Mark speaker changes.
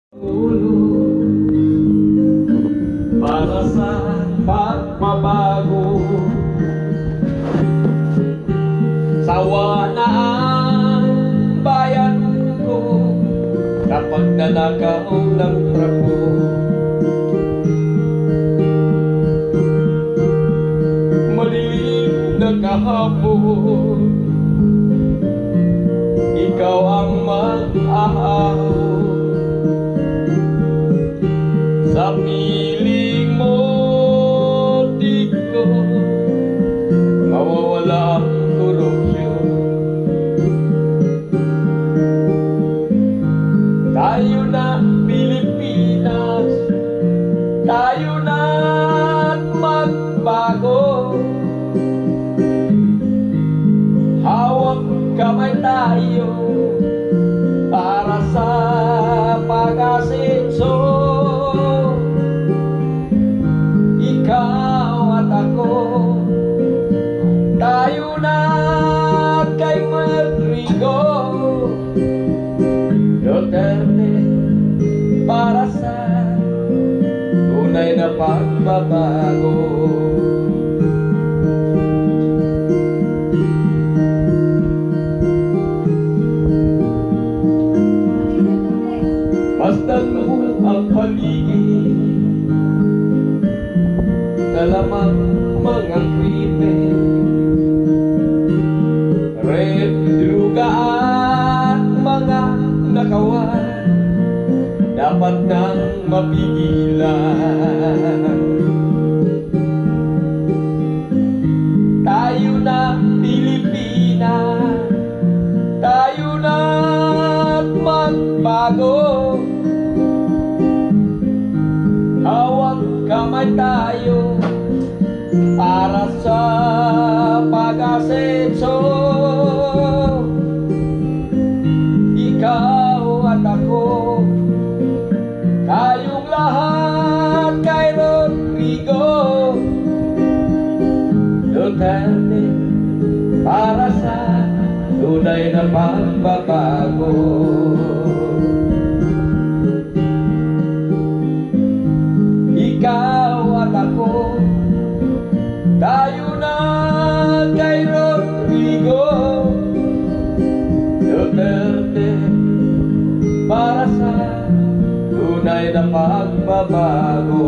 Speaker 1: Para sa pagbabago, sawa na ang bayan ko kapag nanakaw ng trako. Madilim na kahapon, ikaw ang mag-ahon sa piling mo. Di ko mawawala ang korupsyon. Tayo na Pilipinas, tayo na magbago. Hawak kamay tayo para sa pag-asenso. Ikaw at ako, tayo na kay Rodrigo Duterte para sa tunay na pagbabago. Masdan mo ang paligid, dalamang mga krimen, red, druga at mga nakawan, dapat nang mapigilan. Tayo na Pilipinas, tayo na't magbago. Hawak kamay tayo para sa pag-asenso. Ikaw at ako, tayong lahat kay Rodrigo Duterte para sa tunay na pagbabago. Ikaw at ako, tayo na kay Rodrigo Duterte para sa tunay na pagbabago.